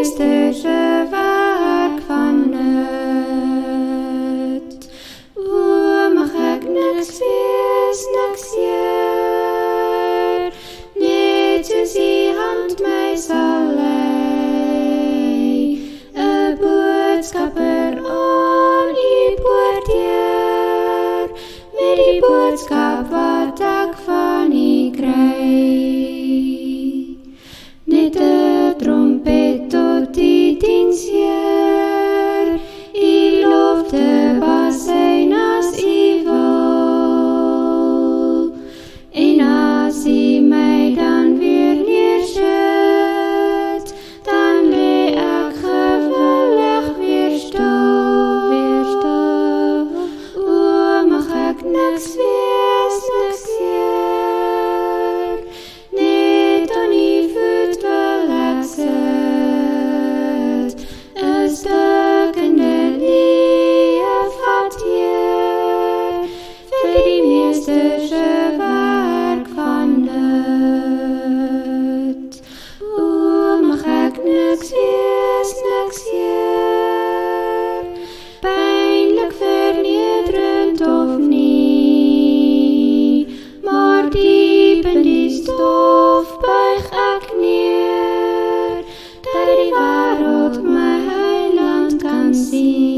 meester se werk van nut. O, mag ek niks wees, niks seer, net soos die hand my sal lei, 'n boodskapper aan die poortdeur, met die boodskap wat ek van U kry. Net 'n trompet tot die diensheer, U lofte basyn as U wil, en as U my dan weer neersit, dan lê ek gewillig weer stil, o, mag ek niks wees, niks seer, net aan U voet wil ek sit, 'n stikkende lief wat Heer, vir die meester se werk van nut. O, mag ek niks wees, niks seer, pynlik vernederend of nie, maar diep in die stof buig ek neer, dat die wêreld my heiland kan sien.